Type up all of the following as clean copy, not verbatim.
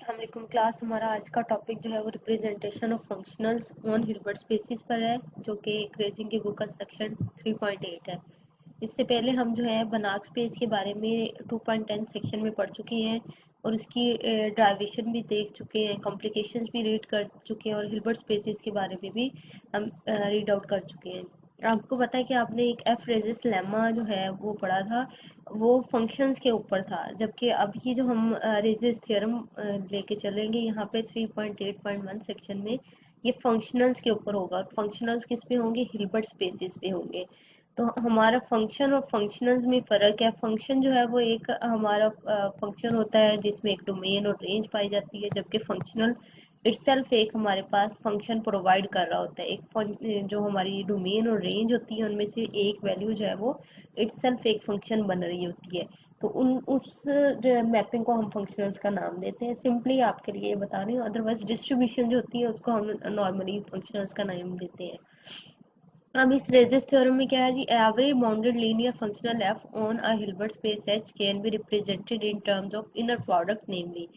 अस्सलाम क्लास। हमारा आज का टॉपिक जो है वो representation of functionals on Hilbert spaces पर है, जो कि क्रेजिंग की बुक का सेक्शन 3.8 है। इससे पहले हम जो है बनाक स्पेस के बारे में 2.10 सेक्शन में पढ़ चुके हैं और उसकी ड्राइवेशन भी देख चुके हैं, कॉम्प्लिकेशंस भी रीड कर चुके हैं और हिल्बर्ट स्पेसिस के बारे में भी हम रीड आउट कर चुके हैं। आपको पता है कि आपने एक एफ रेजिस लेमा जो है वो पढ़ा था, वो फंक्शंस के ऊपर था, जबकि अब की जो हम रेजिस थ्योरम लेके चलेंगे यहाँ पे 3.8.1 सेक्शन में ये फंक्शनल्स के ऊपर होगा। फंक्शनल्स किस पे होंगे? हिल्बर्ट स्पेसिस पे होंगे। तो हमारा फंक्शन और फंक्शनल्स में फ़र्क है। फंक्शन जो है वो एक हमारा फंक्शन होता है जिसमें एक डोमेन और रेंज पाई जाती है, जबकि फंक्शनल इटसेल्फ एक हमारे पास फंक्शन प्रोवाइड कर रहा होता है। जो हमारी डोमेन और रेंज होती है उनमें से एक वैल्यू जो है वो इटसेल्फ एक फंक्शन बन रही होती है। तो उस मैपिंग को हम फंक्शनल्स का नाम देते हैं। सिंपली आपके लिए बता रही हूँ, अदरवाइज डिस्ट्रीब्यूशन जो होती है उसको हम नॉर्मली फंक्शनल्स का नाम देते हैं। अब इस रेजिस थ्योरम में क्या है जी? Every bounded linear functional F on a Hilbert space H can be represented in terms of inner product, namely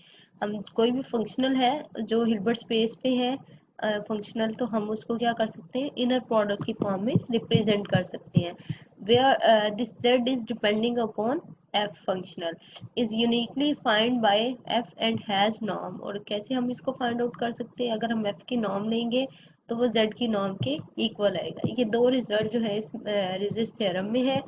हम कोई भी फंक्शनल है जो हिल्बर्ट स्पेस पे है फंक्शनल, तो हम उसको क्या कर सकते हैं? इनर प्रोडक्ट की फॉर्म में रिप्रेजेंट कर सकते हैं। Where this z is depending upon f functional is uniquely find by f and has norm. और कैसे हम इसको फाइंड आउट कर सकते हैं? अगर हम f की नॉर्म लेंगे तो वो z की नॉर्म के इक्वल आएगा। ये दो रिजल्ट जो है इस रेजिस थ्योरम में है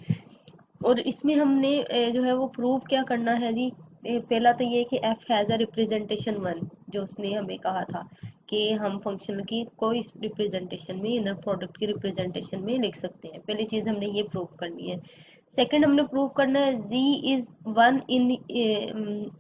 और इसमें हमने जो है वो प्रूव क्या करना है जी? पहला तो ये कि f हैज़ अ रिप्रेजेंटेशन 1, जो उसने हमें कहा था कि हम फंक्शन की कोई रिप्रेजेंटेशन में इनर प्रोडक्ट की रिप्रेजेंटेशन में लिख सकते हैं। पहली चीज़ हमने ये प्रूव करनी है। सेकंड हमने प्रूव करना है z is one in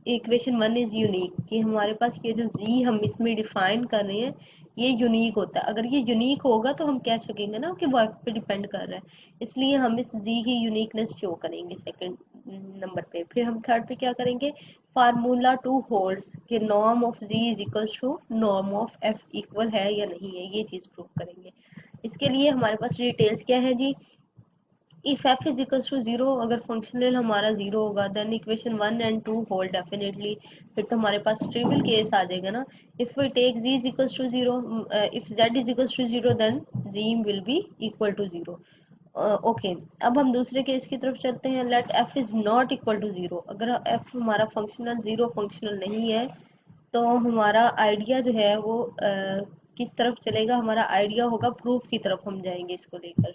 equation 1 is unique, कि हमारे पास ये जो z हम इसमें डिफाइन कर रहे हैं ये यूनिक होता है। अगर ये यूनिक होगा तो हम कह सकेंगे ना कि वो f पे डिपेंड कर रहा है, इसलिए हम इस z की यूनिकनेस शो करेंगे सेकंड नंबर पे। फिर हम थर्ड पे क्या करेंगे? फार्मूला 2 होल्ड्स कि norm of z is equal to norm of f equal है या नहीं है, ये चीज प्रूव करेंगे। इसके लिए हमारे पास डिटेल्स क्या है जी? If f is equal to 0, अगर फंक्शनल हमारा 0 होगा then equation 1 and 2 hold definitely. फिर तो हमारे पास ट्रिवियल केस आ जाएगा ना। If we take z is equal to 0, if z is equal to 0 then z will be equal to 0। Okay, अब हम दूसरे केस की तरफ चलते हैं। Let f is not equal to 0, अगर f हमारा फंक्शनल 0 फंक्शनल नहीं है तो हमारा आइडिया जो है वो किस तरफ चलेगा? हमारा आइडिया होगा प्रूफ की तरफ हम जाएंगे इसको लेकर।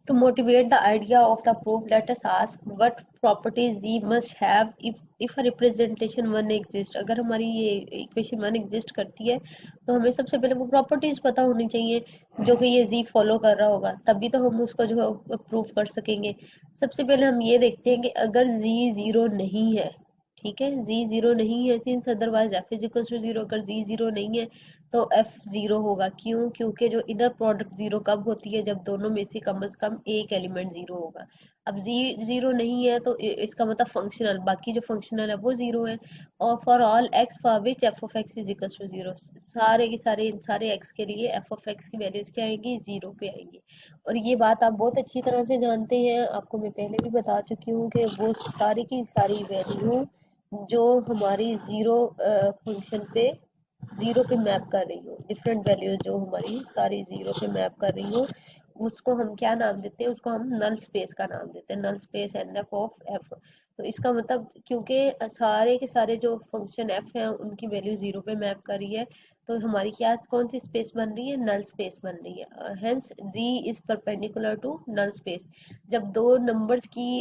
To motivate the idea of the proof, let us ask what properties Z must have if a representation 1 exists। अगर हमारी ये इक्वेशन 1 एग्जिस्ट करती है तो हमें सबसे पहले वो प्रॉपर्टीज पता होनी चाहिए जो कि ये Z फॉलो कर रहा होगा, तभी तो हम उसको जो है प्रूफ कर सकेंगे। सबसे पहले हम ये देखते हैं कि अगर Z 0 नहीं है, ठीक है, z 0 नहीं है, since otherwise f is equal to 0, अगर z 0 नहीं है तो f 0 होगा। क्यों? क्योंकि जो इनर प्रोडक्ट 0 कब होती है? जब दोनों में से कम एक एलिमेंट 0 होगा। अब z 0 नहीं है तो इसका मतलब फंक्शनल, बाकी जो फंक्शनल है वो 0 है। और for all x for which f of x is equal to 0, सारे के सारे x के लिए f ऑफ x की वैल्यूज क्या आएगी? 0 पे आएंगी। और ये बात आप बहुत अच्छी तरह से जानते हैं, आपको मैं पहले भी बता चुकी हूँ कि वो सारी की सारी वैल्यू जो हमारी जीरो पे मैप कर रही हो, डिफरेंट वैल्यूज जो हमारी सारी जीरो पे मैप कर रही हो, उसको हम क्या नाम देते हैं? उसको हम नल स्पेस का नाम देते हैं, null space n f of f. तो इसका मतलब क्योंकि सारे के सारे जो फंक्शन एफ हैं उनकी वैल्यू जीरो पे मैप कर रही है, तो हमारी क्या कौन सी स्पेस बन रही है? नल स्पेस बन रही है। Hence g is perpendicular to null space. जब दो नंबर्स की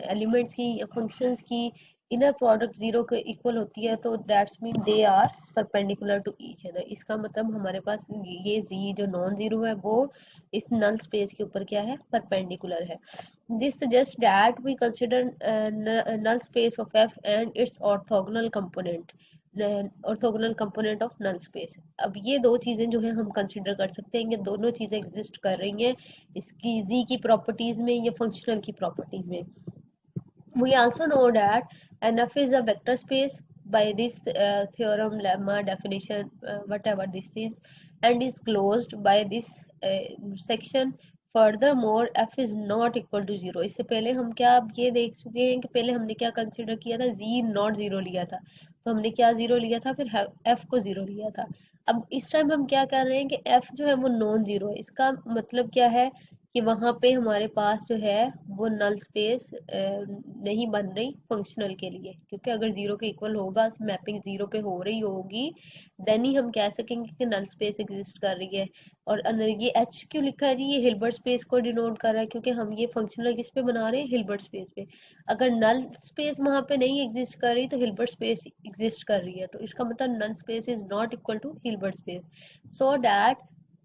एलिमेंट्स की या फंक्शंस की इनर प्रोडक्ट जीरो के इक्वल होती है तो that's mean they are perpendicular to each other. इसका मतलब हमारे पास ये z जो नॉन जीरो है वो इस नल स्पेस के ऊपर क्या है? परपेंडिकुलर है। This suggest that we consider null space of f and it's orthogonal component of null space. अब ये दो चीजें जो है हम कंसिडर कर सकते हैं कि दोनों चीजें एग्जिस्ट कर रही हैं इसकी z की प्रॉपर्टीज में या फंक्शनल की प्रॉपर्टीज में। We also know that NF is a vector space by this theorem, lemma, definition, whatever this is, and is closed by this section. Furthermore, f is not equal to 0. इससे पहले हम क्या अब ये देख चुके हैं कि पहले हमने क्या कंसिडर किया था, z नॉट 0 लिया था, तो हमने क्या 0 लिया था, फिर f को 0 लिया था। अब इस टाइम हम क्या कर रहे हैं कि f जो है वो नॉन जीरो है। इसका मतलब क्या है कि वहां पे हमारे पास जो है वो नल स्पेस नहीं बन रही फंक्शनल के लिए, क्योंकि अगर जीरो के इक्वल होगा, मैपिंग जीरो पे हो रही होगी, देन ही हम कह सकेंगे कि नल स्पेस एग्जिस्ट कर रही है। और ये एच क्यों लिखा है जी, ये हिल्बर्ट स्पेस को डिनोट कर रहा है, क्योंकि हम ये फंक्शनल किस पे बना रहे हैं, हिल्बर्ट स्पेस पे। अगर नल स्पेस वहां पे नहीं एग्जिस्ट कर रही तो हिल्बर्ट स्पेस एग्जिस्ट कर रही है, तो इसका मतलब null space is not equal to Hilbert space. So that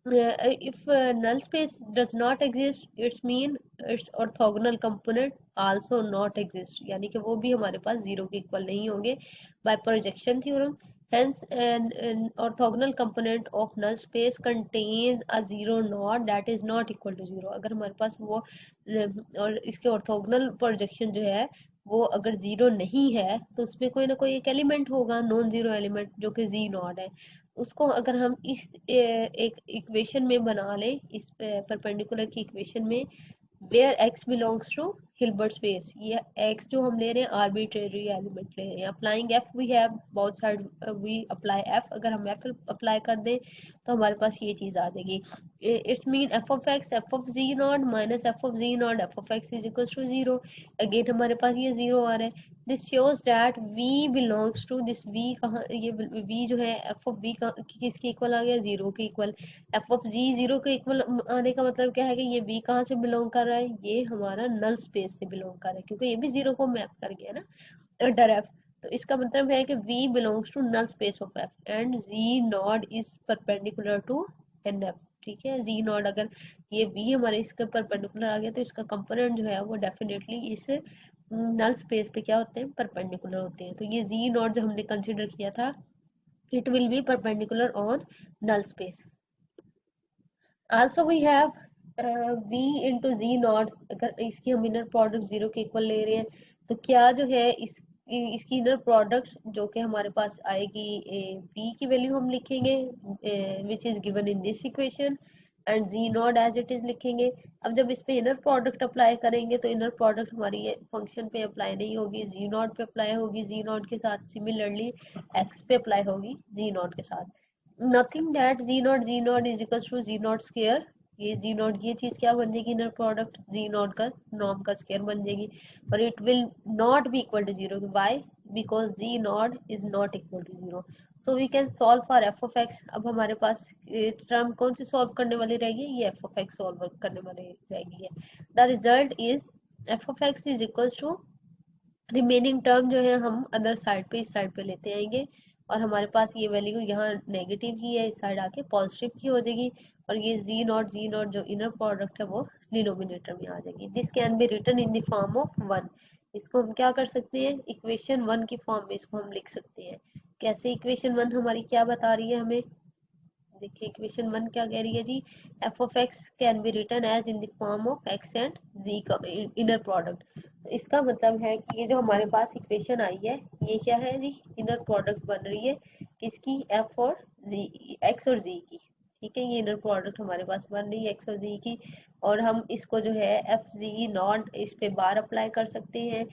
if null space does not exist, it's mean its orthogonal component also not exist, यानी कि वो भी हमारे पास जीरो के इक्वल नहीं होंगे by projection theorem. Hence an orthogonal component of null space contains a zero node that is not equal to zero. अगर हमारे पास वो और इसके ऑर्थोगोनल प्रोजेक्शन जो है वो अगर जीरो नहीं है तो उसमें कोई ना कोई एक एलिमेंट होगा, नॉन जीरो एलिमेंट, जो कि जी नॉट है। उसको अगर हम इस एक इक्वेशन में बना लें, इस परपेंडिकुलर की इक्वेशन में, where x belongs to Hilbert space, ये x जो हम ले रहे हैं आर्बिट्रेरी एलिमेंट ले रहे हैं। Applying f we have both side, we apply f, अगर हम f अप्लाई कर दें तो हमारे पास ये चीज आ जाएगी। It's mean f of x f of z naught minus f of z naught f of x is equal to 0। Again हमारे पास ये 0 आ रहा है। This shows that v belongs to this v, कहाँ ये v जो है f ऑफ v किसके इक्वल आ गया, 0 के इक्वल। f ऑफ z 0 के इक्वल आने का मतलब क्या है कि ये v कहाँ से बिलोंग कर रहा है, ये हमारा नल स्पेस से बिलोंग कर रहा है, क्योंकि ये भी 0 को मैप कर गया ना अंडर f। तो इसका मतलब है कि v belongs to null space of f and z naught is perpendicular to n f। ठीक है, z नॉट अगर ये v हमारे इसके परपेंडिकुलर आ गया तो इसका कंपोनेंट जो है वो डेफिनेटली इस नल स्पेस पे क्या होते हैं, परपेंडिकुलर होते हैं। तो ये z नॉट जो हमने कंसिडर किया था, it will be perpendicular on null space. Also we have v into g naught, अगर इसकी हम इनर प्रोडक्ट जीरो के इक्वल ले रहे हैं तो क्या जो है इसकी इनर प्रोडक्ट जो कि हमारे पास आएगी, v की वैल्यू हम लिखेंगे which is given in this equation, and g naught as it is लिखेंगे। अब जब इस पे इनर प्रोडक्ट अप्लाई करेंगे तो इनर प्रोडक्ट हमारी ये फंक्शन पे अप्लाई नहीं होगी, जी नॉट पे अप्लाई होगी, जी नॉट के साथ सिमिलरली एक्स पे अप्लाई होगी जी नॉट के साथ। Nothing that g naught is equal to g naught square, ये जी नॉट ये चीज क्या बन जाएगी, इनर प्रोडक्ट जी नॉट का नॉर्म का स्क्वायर बन जाएगी, और it will not be equal to zero. Why, because g naught is not equal to zero. So we can solve for f of x. अब हमारे पास टर्म कौन सी solve करने वाली रहेगी, ये एफ ऑफ एक्स सॉल्व करने वाली रहेगी है। The result is f of x is equal to remaining term जो है हम अदर साइड पे इस साइड पे लेते आएंगे, और हमारे पास ये वैल्यू यहाँ नेगेटिव की है, इस साइड आके पॉजिटिव की हो जाएगी, और ये जी नॉट जो इनर प्रोडक्ट है वो डिनोमिनेटर में आ जाएगी। This can be written in the form of one. इसको हम क्या कर सकते हैं, इक्वेशन वन की फॉर्म में इसको हम लिख सकते हैं। कैसे, इक्वेशन वन हमारी क्या बता रही है हमें, देखिए इक्वेशन वन क्या कह रही है जी, F of X can be written as in the form of X and G का इनर प्रोडक्ट। इसका मतलब है कि ये जो हमारे पास इक्वेशन आई है ये क्या है जी, इनर प्रोडक्ट बन रही है किसकी, एफ और जी, एक्स और जी की। ठीक है, ये इनर प्रोडक्ट हमारे पास बन रही है एक्स और जी की, और हम इसको जो है एफ जी नॉट इस पे बार अप्लाई कर सकते हैं।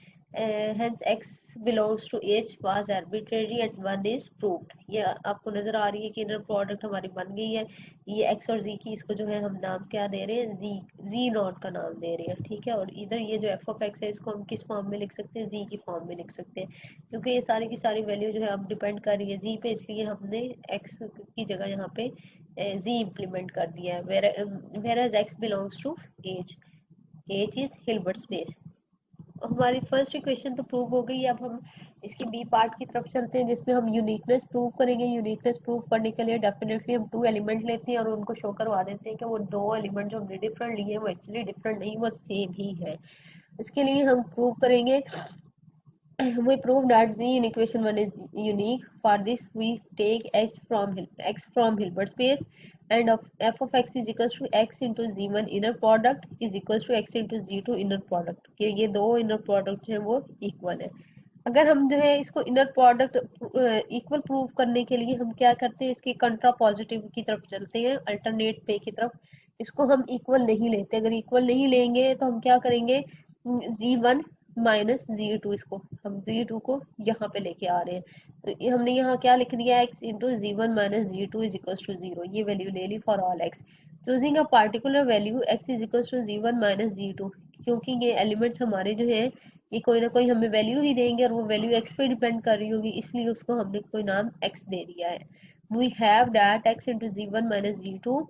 hence x belongs to h was arbitrary and one is proved। ये आपको नजर आ रही है कि इनर प्रोडक्ट हमारी बन गई है। ये x और z की, इसको जो है हम नाम क्या दे रहे हैं, z नॉट का नाम दे रहे हैं। ठीक है, और इधर ये जो f ऑफ x है इसको हम किस फॉर्म में लिख सकते हैं, z की फॉर्म में लिख सकते हैं, क्योंकि ये सारी की सारी वैल्यू जो है अब डिपेंड कर रही है z पे, इसलिए हमने x की जगह यहाँ पे z इम्प्लीमेंट कर दिया है। वेयर एज x बिलोंग्स टू h, h is Hilbert space. हमारी फर्स्ट इक्वेशन तो प्रूव हो गई। अब हम इसकी बी पार्ट की तरफ चलते हैं, जिसमें हम यूनिकनेस प्रूव करेंगे। यूनिकनेस प्रूव करने के लिए डेफिनेटली हम टू एलिमेंट लेते हैं और उनको शो करवा देते हैं कि वो दो एलिमेंट जो हमने डिफरेंट लिए वो एक्चुअली डिफरेंट नहीं, वो सेम ही है। इसके लिए हम प्रूव करेंगे, we prove that z in equation 1 is unique. For this we take x from Hilbert space, and of f of x is equals to x into z1 inner product is equals to x into z2 inner product, कि ये दो inner product हैं वो equal है। अगर हम जो है इसको इनर प्रोडक्ट इक्वल प्रूव करने के लिए हम क्या करते हैं, इसके कंट्रा पॉजिटिव की तरफ चलते हैं, अल्टरनेट पे की तरफ। इसको हम इक्वल नहीं लेते, अगर इक्वल नहीं लेंगे तो हम क्या करेंगे, z1 माइनस z2, इसको हम z2 को यहाँ पे लेके आ रहे हैं। तो ये हमने यहाँ क्या लिख दिया, x into z1 minus z2 is equal to 0। ये वैल्यू ले ली for all x। Choosing a particular value x is equal to z1 minus z2, क्योंकि ये एलिमेंट्स हमारे जो है ये कोई ना कोई हमें वैल्यू ही देंगे और वो वैल्यू x पे डिपेंड कर रही होगी, इसलिए उसको हमने कोई नाम x दे दिया है। We have that x into z1 minus z2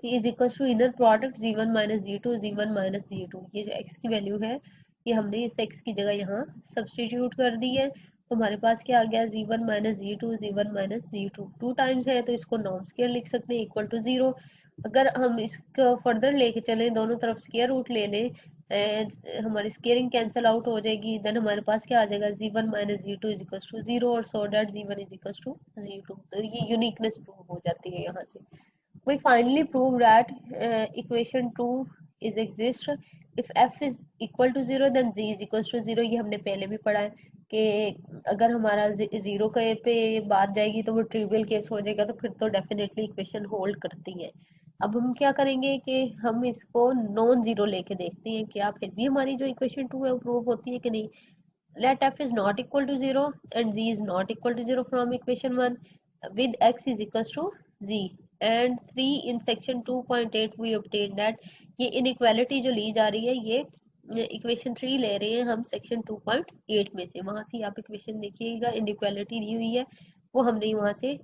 is equal to inner product z1 minus z2 z1 minus z2। ये जो x की वैल्यू है ये हमने इस x की जगह यहाँ सब्सटीट्यूट कर दी है, तो हमारे पास क्या आ गया, z1 minus z2 z1 minus z2। 2 times है तो इसको नॉर्म स्क्वायर लिख सकते हैं इक्वल टू 0। अगर हम इसको फर्दर लेके चले, दोनों तरफ स्क्वायर रूट ले लें एंड हमारी स्केयरिंग कैंसिल आउट हो जाएगी, देन हमारे पास क्या आ जाएगा, z1 minus z2 is equal to 0 और so that z1 is equal to z2। तो ये यूनिकनेस प्रूव हो जाती है यहाँ से। We finally prove that equation 2 is exist if f is equal to 0 then z is equal to 0। ये हमने पहले भी पढ़ा है कि अगर हमारा जीरो के पे बात जाएगी तो वो ट्रिवियल केस हो जाएगा, तो फिर तो डेफिनेटली इक्वेशन होल्ड करती है। अब हम क्या करेंगे कि हम इसको नॉन जीरो लेके देखते हैं क्या फिर भी हमारी जो इक्वेशन 2 है वो प्रूव होती है कि नहीं। Let f is not equal to 0 and z is not equal to 0 from equation 1 with x is equals to z and 3 in section 2.8 we obtained that ये inequality जो ली जा रही है ये इक्वेशन 3 ले रहे हैं हम सेक्शन 2.8 में से, वहां से आप इक्वेशन देखिएगा इनइक्वालिटी दी हुई है वो हमने वहां से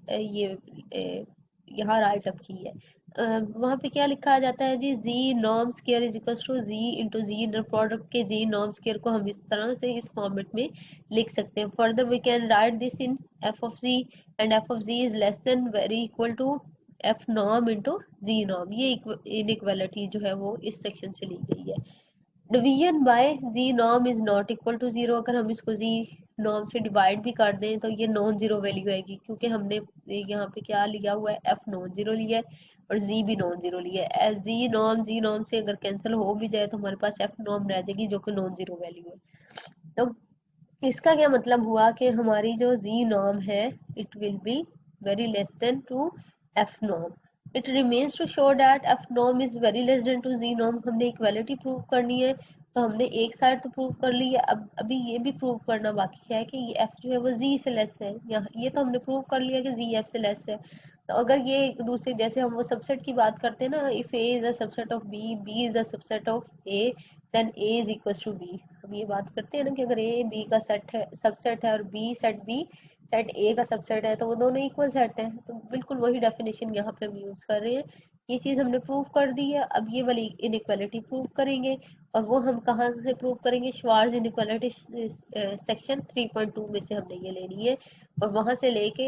यहाँ राइट अप की है। वहां पे क्या लिखा जाता है जी, z norm square is equal to z into g inner product के z नॉर्म स्क्वायर को हम इस तरह से इस फॉर्मेट में लिख सकते हैं। Further we can write this in f of z and f of z is less than very equal to f norm into z norm. ये इनइक्वालिटी जो है वो इस सेक्शन से ली गई है। Division by z norm is not equal to 0, अगर हम इसको z नॉर्म से डिवाइड भी कर दें तो ये नॉन जीरो वैल्यू आएगी, क्योंकि हमने यहाँ पे क्या लिया हुआ है, f नॉन जीरो लिया है और z भी नॉन जीरो लिया है। z नॉर्म से अगर कैंसिल हो भी जाए तो हमारे पास f नॉर्म रह जाएगी जो कि नॉन जीरो वैल्यू है। तो इसका क्या मतलब हुआ कि हमारी जो z नॉर्म है it will be very less than to f norm. It remains to show that f norm is very less than to z norm. हमने इक्वालिटी प्रूव करनी है, तो हमने एक साइड तो प्रूव कर ली है, अब अभी ये भी प्रूव करना बाकी है कि ये f जो है वो z से लेस है। यहाँ ये तो हमने प्रूव कर लिया कि z f से लेस है। तो अगर ये दूसरे जैसे हम वो सबसेट की बात करते हैं ना, if a is the subset of b, b is the subset of a, then a is equal to b। हम ये बात करते हैं ना कि अगर a b का सेट है, सबसेट है, और b सेट a का सबसेट है, तो वो दोनों इक्वल सेट है। तो बिल्कुल वही डेफिनेशन यहाँ पे हम यूज कर रहे हैं। ये चीज हमने प्रूव कर दी है, अब ये वाली इनइक्वालिटी प्रूव करेंगे, और वो हम कहाँ से प्रूव करेंगे, श्वार्ज इनइक्वालिटी सेक्शन 3.2 में से हमने ये लेनी है, और वहां से लेके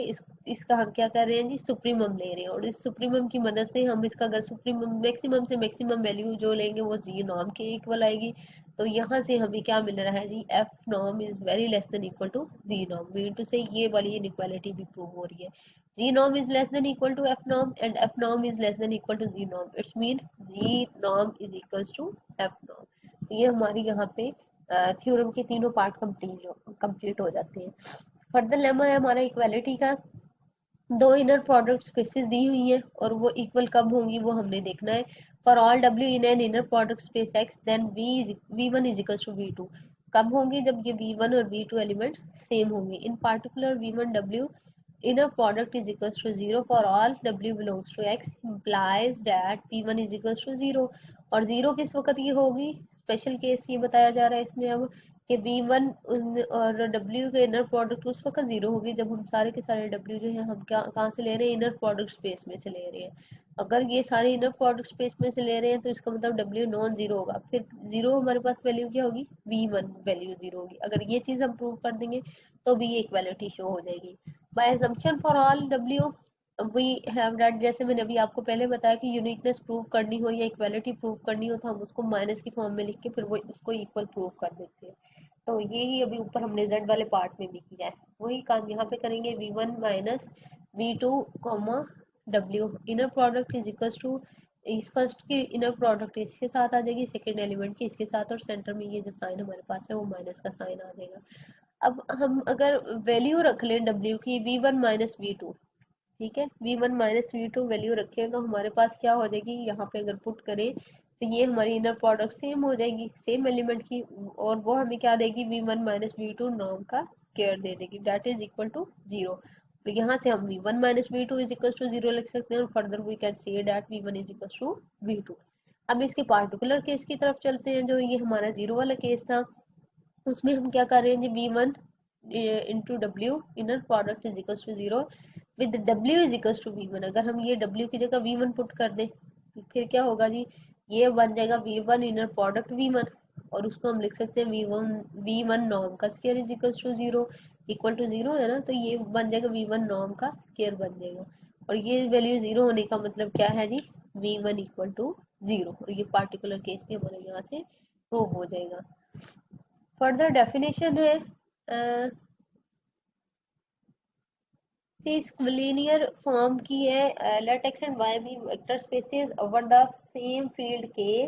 इसका हम क्या कर रहे हैं जी, सुप्रीमम ले रहे हैं, और इस सुप्रीमम की मदद से हम इसका अगर सुप्रीमम मैक्सिमम से मैक्सिमम वैल्यू जो लेंगे वो जी नॉर्म के इक्वल आएगी। तो यहाँ से हमें क्या मिल रहा है जी, F norm is very less than equal to G norm, mean two से ये वाली इनइक्वालिटी भी प्रूव हो रही है। G norm is less than equal to F norm and F norm is less than equal to G norm, it's mean G norm is equal to F norm. तो ये हमारी यहाँ पे थ्योरम के तीनों पार्ट कंप्लीट हो जाते हैं। फर्दर लेमा है हमारा इक्वालिटी का, दो इनर प्रोडक्ट स्पेसेस दी हुई है और वो इक्वल कब होंगी वो हमने देखना है। For all w in an inner product space x then v1 is equal to v2। कब होंगी, जब ये v1 और v2 एलिमेंट सेम होंगे। इन particular v1 w inner product is equals to 0 for all w belongs to x implies that p1 is equals to 0। और 0 किस वक्त ये होगी, स्पेशल केस ये बताया जा रहा है इसमें अब कि v1 और w के इनर प्रोडक्ट उस वक्त 0 होगी जब हम सारे के सारे w जो है हम क्या कहाँ से ले रहे हैं, इनर प्रोडक्ट स्पेस में से ले रहे हैं। अगर ये सारे इनर प्रोडक्ट स्पेस में से ले रहे हैं तो इसका मतलब w नॉन जीरो होगा, फिर जीरो हमारे पास वैल्यू क्या होगी, v1 वैल्यू जीरो होगी। अगर ये चीज हम प्रूव कर देंगे तो भी ये इक्वालिटी शो हो जाएगी। By assumption for all w we have that, जैसे मैंने अभी आपको पहले बताया कि यूनिकनेस प्रूव करनी हो या इक्वालिटी प्रूव करनी हो तो हम उसको माइनस की फॉर्म में लिख के फिर वो उसको इक्वल प्रूव कर देते हैं। तो ये ही अभी ऊपर हमने z वाले पार्ट में भी किया है, वही काम यहाँ पे करेंगे। v1 minus v2 comma w inner product is equal to, इस फर्स्ट की इनर प्रोडक्ट इसके साथ आ जाएगी, सेकेंड एलिमेंट की इसके साथ, और सेंटर में ये जो साइन हमारे पास है वो माइनस का साइन आ जाएगा। अब हम अगर वैल्यू रख लें w की v1 माइनस v2, ठीक है, v1 माइनस v2 वैल्यू रखें तो हमारे पास क्या हो जाएगी, यहाँ पे अगर पुट करें तो ये हमारी इनर प्रोडक्ट सेम हो जाएगी, सेम एलिमेंट की, और वो हमें क्या देगी, v1 माइनस v2 नॉर्म का स्क्वायर दे देगी, दैट इज इक्वल टू 0। तो यहाँ से हम v1 minus v2 is equal to 0 लिख सकते हैं, और further we can say that v1 is equal to v2। अब इसके पार्टिकुलर केस की तरफ चलते हैं, जो ये हमारा 0 वाला केस था, उसमें हम क्या कर रहे हैं जी, v1 इंटू डब्ल्यू inner product is equal to 0 with w is equal to v1। अगर हम ये w की जगह v1 पुट कर दें तो फिर क्या होगा जी, ये बन जाएगा v1 इनर प्रोडक्ट v1, और उसको हम लिख सकते हैं v1 नॉर्म का square is equal to 0, equal to 0 है ना, तो ये बन जाएगा v1 नॉर्म का स्क्वायर बन जाएगा, और ये वैल्यू 0 होने का मतलब क्या है जी, v1 इक्वल टू 0, और ये पार्टिकुलर केस भी हमारे यहाँ से प्रूव हो जाएगा। फर्दर डेफिनेशन है, लीनियर फॉर्म की है, let x and y be vector spaces over the same field k,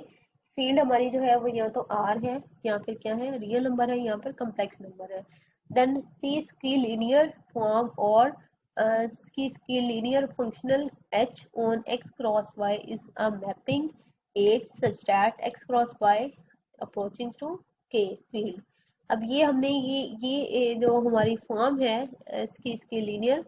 field हमारी जो है वो या तो आर है या फिर क्या है, रियल नंबर है, यहाँ पर कम्प्लेक्स नंबर है। देन सी की लीनियर फॉर्म, और की linear functional h on x cross y is a mapping h such that x cross y approaching to k field. अब ये हमने ये जो हमारी फॉर्म है इसकी लीनियर,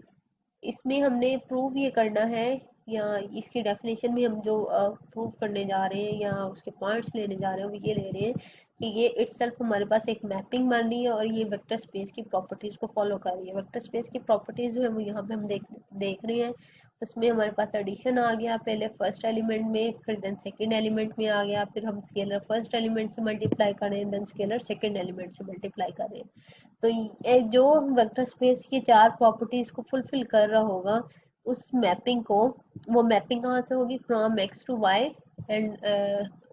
इसमें हमने प्रूव ये करना है, या इसकी डेफिनेशन में हम जो प्रूव करने जा रहे हैं या उसके पॉइंट्स लेने जा रहे हैं, वो ये ले रहे हैं कि ये इटसेल्फ हमारे पास एक मैपिंग बन रही है, और ये वेक्टर स्पेस की प्रॉपर्टीज को फॉलो कर रही है। वेक्टर स्पेस की प्रॉपर्टीज जो है वो यहाँ पे हम देख रहे हैं, उसमें हमारे पास एडिशन आ गया, पहले फर्स्ट एलिमेंट में, फिर देन सेकंड एलिमेंट में आ गया, फिर हम स्केलर फर्स्ट एलिमेंट से मल्टीप्लाई कर रहे हैं, देन स्केलर सेकंड एलिमेंट से मल्टीप्लाई कर रहे हैं। तो ये जो वेक्टर स्पेस की चार प्रॉपर्टीज को फुलफिल कर रहा होगा, उस मैपिंग को, वो मैपिंग कहाँ से होगी, from x to y, and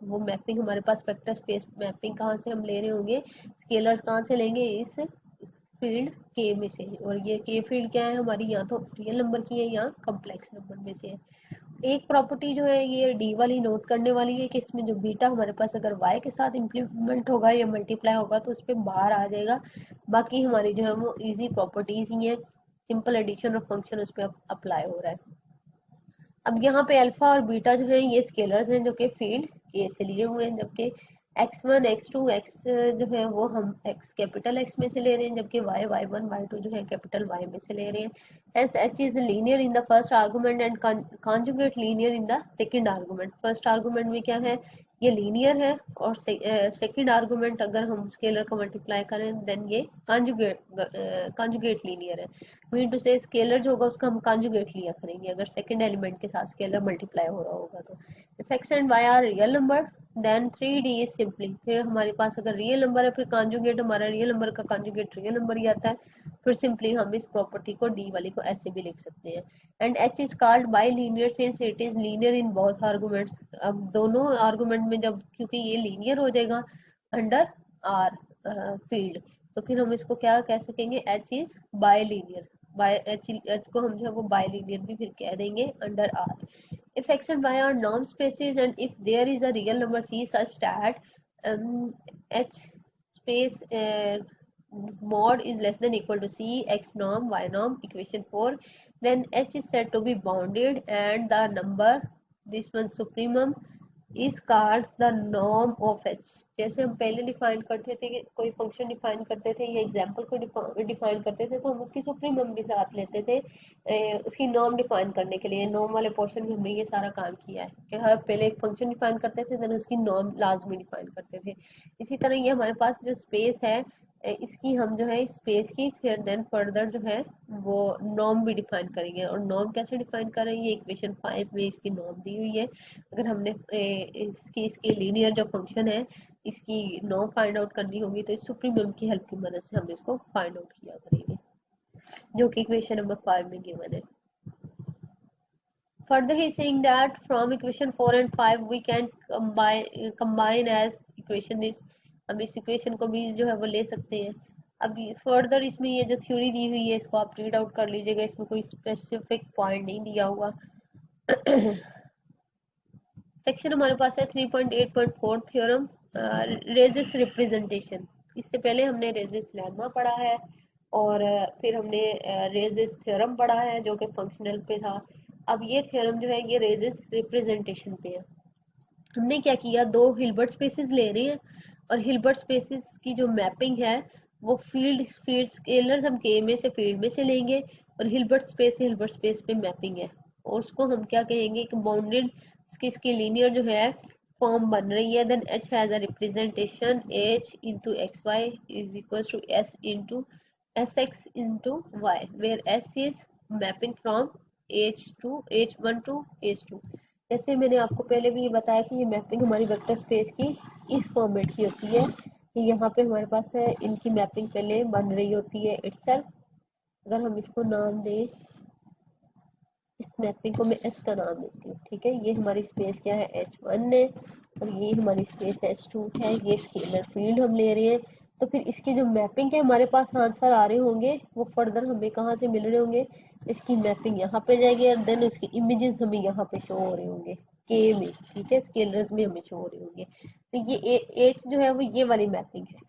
वो मैपिंग हमारे पास वेक्टर स्पेस मैपिंग कहाँ से हम ले रहे होंगे, स्केलर कहाँ से लेंगे, इस फील्ड के में से, और ये के फील्ड क्या है हमारी, या तो रियल नंबर की है या कम्प्लेक्स नंबर में से है। एक प्रॉपर्टी जो है ये डी वाली नोट करने वाली है कि इसमें जो बीटा हमारे पास अगर y के साथ इम्प्लीमेंट होगा या मल्टीप्लाई होगा तो उस पर बाहर आ जाएगा, बाकी हमारी जो है वो इजी प्रॉपर्टीज ही है, सिंपल एडिशन ऑफ फंक्शन उस पर अप्लाई हो रहा है। अब यहाँ पे अल्फा और बीटा जो है ये स्केलर्स हैं जो कि फील्ड के से लिए हुए हैं, जबकि x1 x2 x जो है वो हम x कैपिटल x में से ले रहे हैं, जबकि y y1 y2 जो है कैपिटल y में से ले रहे हैं। hence h is linear in the first argument and conjugate linear in the second argument। First argument में क्या है, ये लीनियर है, और सेकंड आर्गुमेंट अगर हम स्केलर को मल्टीप्लाई करें देन ये कॉन्जुगेट लीनियर है, मीन टू से स्केलर जो होगा उसका हम कॉन्जुगेट लिया करेंगे अगर सेकंड एलिमेंट के साथ स्केलर मल्टीप्लाई हो रहा होगा तो। If x and y are real number then 3D is simply, फिर हमारे पास अगर रियल नंबर है फिर कॉन्जुगेट हमारा रियल नंबर का कॉन्जुगेट रियल नंबर ही आता है, फिर सिंपली हम इस प्रॉपर्टी को डी वाली को ऐसे भी लिख सकते हैं। And H is called by linear since it is linear in both arguments. अब दोनों आर्गुमेंट में जब, क्योंकि ये लीनियर हो जाएगा अंडर आर फील्ड, तो फिर हम इसको क्या कह सकेंगे, H is by linear, by H को हम जो है वो बाय लीनियर भी फिर कह देंगे under R. if x and y are norm spaces and if there is a real number c such that h space mod is less than equal to c x norm y norm equation 4, then h is said to be bounded and the number, this one supremum, is called the norm of H. जैसे हम पहले define करते थे कि कोई function define करते थे या एग्जांपल को डिफाइन करते थे तो हम उसकी सुप्रीमम भी साथ लेते थे उसकी नॉर्म डिफाइन करने के लिए। नॉर्म वाले पोर्शन में हमने ये सारा काम किया है कि हर पहले एक फंक्शन डिफाइन करते थे देन उसकी नॉर्म लाजमी डिफाइन करते थे। इसी तरह ये हमारे पास जो स्पेस है इसकी हम जो है स्पेस की फिर देन फर्दर जो है वो नॉर्म भी डिफाइन करेंगे। और नॉर्म कैसे डिफाइन करेंगे, इक्वेशन 5 में इसकी नॉर्म दी हुई है। अगर हमने इसकी लीनियर जो फंक्शन है इसकी नॉर्म फाइंड आउट करनी होगी तो इस सुप्रीमम की हेल्प की मदद से हम इसको फाइंड आउट किया करेंगे, जो कि इक्वेशन नंबर 5 में गिवन है। Further he is saying that from equation 4 and 5 we can combine as equation is, हम इस इक्वेशन को भी जो है वो ले सकते हैं। अब फर्दर इसमें ये जो थ्योरी दी हुई है इसको आप रीड आउट कर लीजिएगा, इसमें कोई स्पेसिफिक पॉइंट नहीं दिया हुआ। सेक्शन हमारे पास है 3.8.4 थ्योरम रेजेस रिप्रेजेंटेशन। इससे पहले हमने रेजिस लेमा पढ़ा है और फिर हमने रेजिस थ्योरम पढ़ा है जो कि फंक्शनल पे था। अब ये थ्योरम जो है ये रेजिस रिप्रेजेंटेशन पे है। हमने क्या किया, दो हिल्बर्ट स्पेसेस ले रहे हैं और हिल्बर्ट स्पेसेस की जो मैपिंग है वो फील्ड स्केलर्स हम के में से फील्ड में से लेंगे और हिल्बर्ट स्पेस से हिल्बर्ट स्पेस पे मैपिंग है और उसको हम क्या कहेंगे कि बाउंडेड इसकी लीनियर जो है फॉर्म बन रही है। Then h has a representation h into xy is equals to s into sx into y where s is mapping from h1 to h2। जैसे मैंने आपको पहले भी ये बताया कि ये मैपिंग हमारी वेक्टर स्पेस की इस फॉर्मेट की होती है कि यहाँ पे हमारे पास है इनकी मैपिंग पहले बन रही होती है इटसेल्फ। अगर हम इसको नाम दें, इस मैपिंग को मैं एस का नाम देती हूँ, ठीक है। ये हमारी स्पेस क्या है, h1 है और ये हमारी स्पेस h2 है। ये स्केलर फील्ड हम ले रहे हैं तो फिर इसकी जो मैपिंग के हमारे पास आंसर आ रहे होंगे वो फर्दर हमें कहाँ से मिल रहे होंगे, इसकी मैपिंग यहाँ पे जाएगी और देन उसकी इमेजेस हमें यहाँ पे शो हो रहे होंगे के में, ठीक है, स्केलर्स में हमें शो हो रहे होंगे। तो ये एच जो है वो ये वाली मैपिंग है,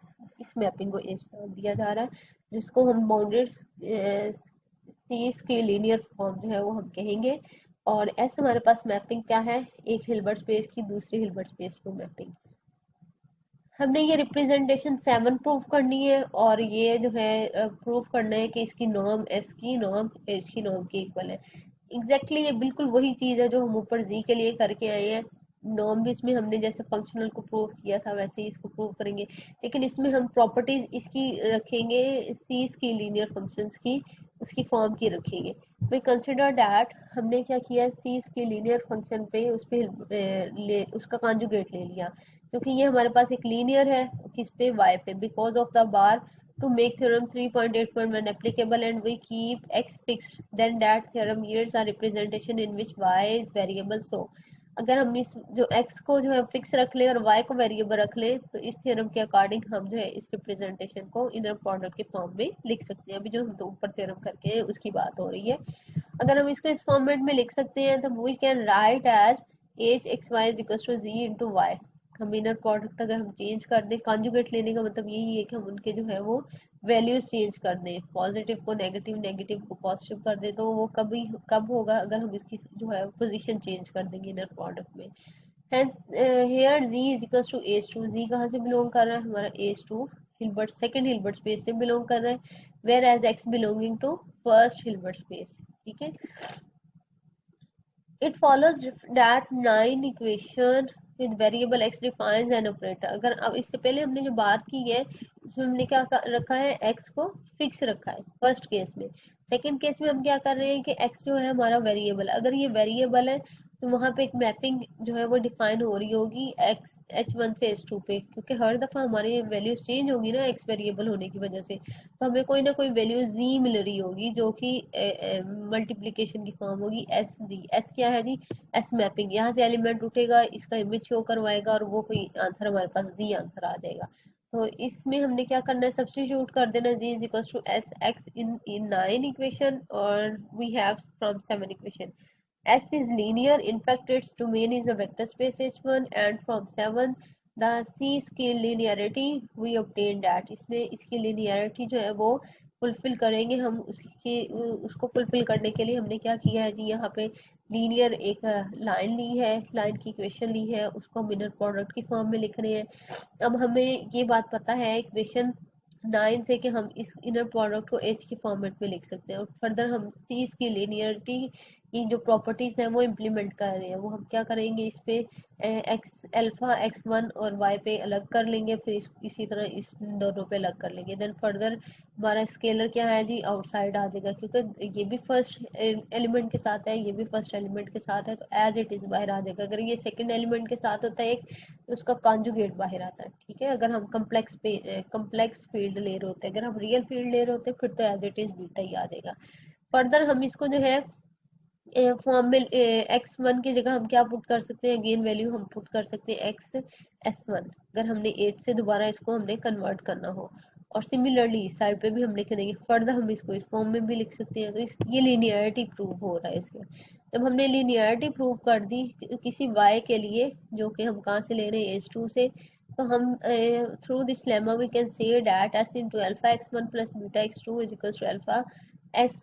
इस मैपिंग को एच नाम दिया जा रहा है जिसको हम बाउंडेड सी की लीनियर फॉर्म जो है वो हम कहेंगे। और एस हमारे पास मैपिंग क्या है, एक हिल्बर्ट स्पेस की दूसरी हिल्बर्ट स्पेस पे मैपिंग। हमने ये रिप्रेजेंटेशन 7 प्रूव करनी है और ये जो है प्रूव करना है कि इसकी नॉर्म एस की नॉर्म एच की नॉर्म के इक्वल है। एग्जैक्टली ये बिल्कुल वही चीज है जो हम ऊपर जी के लिए करके आए हैं। नॉर्म भी इसमें हमने जैसे फंक्शनल को प्रूव किया था वैसे ही इसको प्रूव करेंगे, लेकिन इसमें हम प्रॉपर्टीज इसकी रखेंगे सी की लीनियर फंक्शंस की, उसकी फॉर्म की रखेंगे। वी कंसिडर दैट हमने क्या किया, सी की लीनियर फंक्शन पे उस पे उसका कॉन्जुगेट ले लिया क्योंकि ये हमारे पास एक लीनियर है किस पे, y पे, because of the bar to make theorem 3.8.1 applicable and we keep x fixed then that theorem yields a representation in which y is variable। so अगर हम इस जो x को जो है फिक्स रख ले और y को वेरिएबल रख ले तो इस थ्योरम के अकॉर्डिंग हम जो है इस रिप्रेजेंटेशन को इनर प्रोडक्ट के फॉर्म में लिख सकते हैं। अभी जो हम तो ऊपर थ्योरम करके हैं उसकी बात हो रही है। अगर हम इसको इस फॉर्मेट में लिख सकते हैं तो we can write as H X Y is equal to G into Y. हम इनर प्रोडक्ट अगर हम चेंज कर दें, कॉन्जुगेट लेने का मतलब यही है कि हम उनके जो है वो वैल्यूज चेंज कर दें, पॉजिटिव को नेगेटिव, नेगेटिव को पॉजिटिव कर दें, तो वो कब होगा, अगर हम इसकी जो है पोजीशन चेंज कर देंगे इनर प्रोडक्ट में। Hence here z is equal to h2। z कहाँ से बिलोंग कर रहा है, हमारा h2 Hilbert second Hilbert space से बिलोंग कर रहा है, where as x belonging to first Hilbert space, ठीक है। It follows that 9 equation with variable x defines an operator। अगर अब इससे पहले हमने जो बात की है इसमें हमने क्या रखा है, x को फिक्स रखा है फर्स्ट केस में। सेकंड केस में हम क्या कर रहे हैं कि x जो है हमारा वेरिएबल, अगर ये वेरिएबल है तो वहां पे एक मैपिंग जो है वो डिफाइन हो रही होगी x h1 से h2 पे, क्योंकि हर दफा हमारी वैल्यूज चेंज होगी ना x वेरिएबल होने की वजह से, तो हमें कोई ना कोई वैल्यू z मिल रही होगी जो कि मल्टीप्लिकेशन की फॉर्म होगी एस जी। एस क्या है जी, एस मैपिंग, यहाँ से एलिमेंट उठेगा इसका इमेज शो करवाएगा और वो कोई आंसर हमारे पास जी आंसर आ जाएगा। तो इसमें हमने क्या करना है, सब्स्टिट्यूट कर देना G is equal to S X in 9 equation और we have from 7 equation. S is linear. In fact, its domain is a vector space H1 and from 7 the C की linearity we obtain that। इसमें इसकी linearity जो है वो fulfil करेंगे हम, उसको फुलफिल करने के लिए हमने क्या किया है जी, यहाँ पे लीनियर एक लाइन ली है, लाइन की इक्वेशन ली है, उसको हम इनर प्रोडक्ट की फॉर्म में लिख रहे हैं। अब हमें ये बात पता है इक्वेशन 9 से कि हम इस इनर प्रोडक्ट को h की फॉर्मेट में लिख सकते हैं और फर्दर हम c की लिनियरिटी की जो प्रॉपर्टीज हैं वो इम्प्लीमेंट कर रहे हैं। वो हम क्या करेंगे, इस पे एक्स अल्फा x1 और y पे अलग कर लेंगे, फिर इसी तरह इस दोनों पे अलग कर लेंगे। देन फर्दर हमारा स्केलर क्या है जी, आउटसाइड आ जाएगा क्योंकि ये भी फर्स्ट एलिमेंट के साथ है, ये भी फर्स्ट एलिमेंट के साथ है, तो एज इट इज बाहर आ जाएगा। अगर ये सेकंड एलिमेंट के साथ होता है एक तो उसका कॉन्जुगेट बाहर आता है, ठीक है। अगर हम कम्प्लेक्स फील्ड ले रहे होते हैं, अगर हम रियल फील्ड ले रहे होते हैं फिर तो एज इट इज बीटा ही आ जाएगा। फर्दर हम इसको जो है फॉर्म में x1 की जगह हम क्या पुट कर सकते हैं, अगेन वैल्यू हम पुट कर सकते हैं x s1, अगर हमने एज से दोबारा इसको हमने कन्वर्ट करना हो। और सिमिलरली इस साइड पे भी हम लिख देंगे, फर्दर हम इसको इस फॉर्म में भी लिख सकते हैं। तो ये लिनियरिटी प्रूव हो रहा है इसमें। जब हमने लिनियरिटी प्रूव कर दी किसी y के लिए जो कि हम कहाँ से ले रहे हैं h2 से, तो हम through this lemma we can say that s into alpha x1 plus beta x2 is equals to alpha s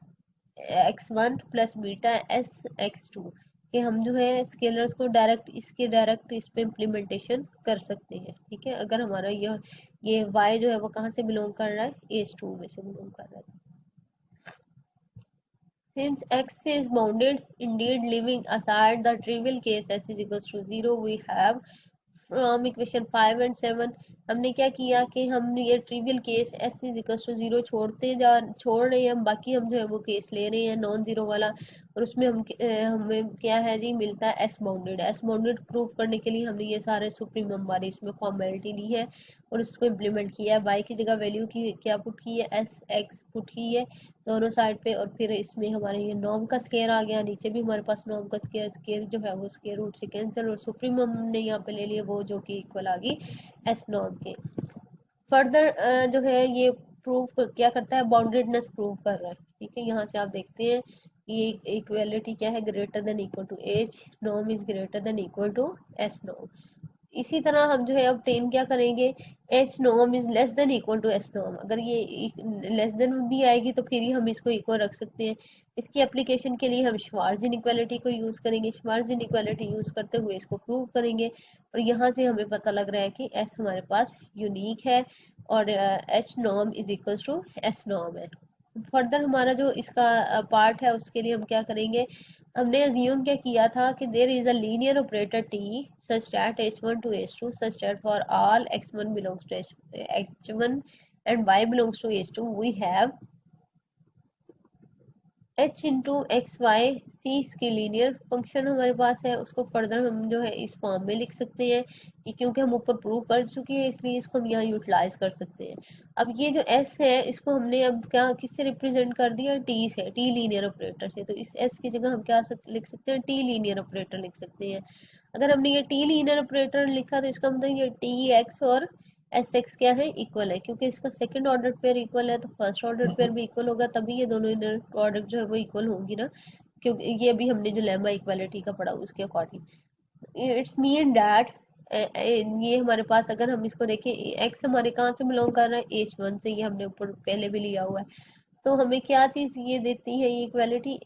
x1 plus beta s x2 कि हम जो है स्केलर्स को डायरेक्ट इस पे इम्प्लीमेंटेशन कर सकते हैं। ठीक है, अगर हमारा ये y जो है वो कहाँ से बिलोंग कर रहा है, h2 में से बिलोंग कर रहा है। Since x is bounded, indeed leaving aside the trivial case s is equals to 0, we have from equation 5 and 7 हमने क्या किया कि हम ये trivial case s is equal to 0 छोड़ रहे हैं हम, बाकी हम जो है वो केस ले रहे हैं नॉन जीरो वाला, और उसमें हमें क्या है जी मिलता है एस बाउंडेड प्रूव करने के लिए हमने ये सारे सुप्रीमम वाली इसमें फॉर्मेलिटी ली है और उसको इम्प्लीमेंट किया है। y की जगह वैल्यू की क्या पुट की है, एस एक्स पुट की है दोनों साइड पे, और फिर इसमें हमारे ये नॉर्म का स्केयर आ गया, नीचे भी हमारे पास नॉर्म का स्केयर जो है वो स्केयर रूट से कैंसिल, और सुप्रीमम हमने यहाँ पे ले लिया वो जो कि इक्वल आ गई एस नॉर्म के। फर्दर जो है ये प्रूव क्या करता है, बाउंडेडनेस प्रूव कर रहा है। ठीक है, यहाँ से आप देखते हैं ये इक्वेलिटी क्या है, greater than equal to H norm is greater than equal to S norm. इसी तरह हम जो है ऑब्टेन क्या करेंगे, H norm is less than equal to S norm, अगर ये लेस देन भी आएगी तो फिर ही हम इसको इक्वल रख सकते हैं। इसकी एप्लीकेशन के लिए हम श्वार्ज़ इनइक्वालिटी को यूज करेंगे, श्वार्ज़ इनइक्वालिटी यूज करते हुए इसको प्रूव करेंगे, और यहाँ से हमें पता लग रहा है कि एस हमारे पास यूनिक है और H norm is equal to S norm है। फर्दर हमारा जो इसका पार्ट है उसके लिए हम क्या करेंगे, हमने अज्यूम क्या किया था कि there is a linear operator T such that h1 to h2 such that for all x1 belongs to h1 and y belongs to h2 we have h into X Y C इसकी linear function हमारे पास है। उसको further हम जो है इस form में लिख सकते हैं कि क्योंकि हम ऊपर प्रूव कर चुके हैं इसलिए इसको हम यहाँ यूटिलाइज कर सकते हैं। अब ये जो s है इसको हमने अब क्या किससे रिप्रेजेंट कर दिया, t से, t लीनियर ऑपरेटर से। तो इस s की जगह हम क्या लिख सकते हैं, t लीनियर ऑपरेटर लिख सकते हैं। अगर हमने ये t लीनियर ऑपरेटर लिखा तो इसका मतलब ये t x और एस एक्स क्या है, इक्वल है, क्योंकि इसका सेकंड ऑर्डर पेयर इक्वल है तो फर्स्ट ऑर्डर पेयर भी इक्वल होगा, तभी ये दोनों इनर प्रोडक्ट जो है वो इक्वल होंगी ना, क्योंकि ये अभी हमने जो लेमा इक्वालिटी का पढ़ा उसके अकॉर्डिंग इट्स मीन दैट ये हमारे पास अगर हम इसको देखें एक्स हमारे कहाँ से बिलोंग कर रहा है, h1 से, ये हमने ऊपर पहले भी लिया हुआ है। तो हमें क्या चीज ये देती है, ये equality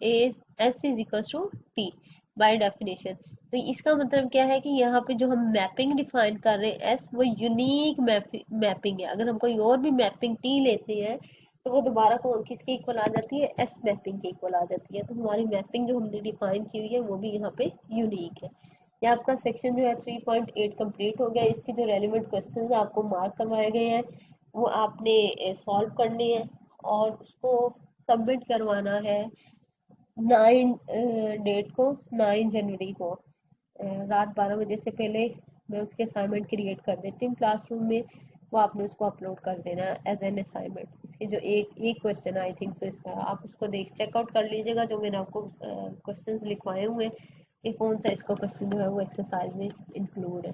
S is equal to T by definition. तो इसका मतलब क्या है कि यहाँ पे जो हम मैपिंग डिफाइन कर रहे हैं एस, वो यूनिक मैपिंग है। अगर हम कोई और भी मैपिंग टी लेते हैं तो वो दोबारा को किसके इक्वल आ जाती है, एस मैपिंग के इक्वल आ जाती है। तो हमारी मैपिंग जो हमने डिफाइन की हुई है वो भी यहाँ पे यूनिक है। ये आपका सेक्शन जो है 3.8 कंप्लीट हो गया। इसके जो रेलिवेंट क्वेश्चंस आपको मार्क करवाए गए हैं वो आपने सॉल्व करने हैं और उसको सबमिट करवाना है 9 डेट को, 9 जनवरी को रात 12 बजे से पहले। मैं उसके असाइनमेंट क्रिएट कर देती हूँ क्लासरूम में, वो आपने उसको अपलोड कर देना एज एन असाइनमेंट। इसके जो एक क्वेश्चन आई थिंक सो इसका आप उसको चेकआउट कर लीजिएगा, जो मैंने आपको क्वेश्चंस लिखवाए हुए हैं कि कौन सा इसका क्वेश्चन जो है वो एक्सरसाइज में इंक्लूड है।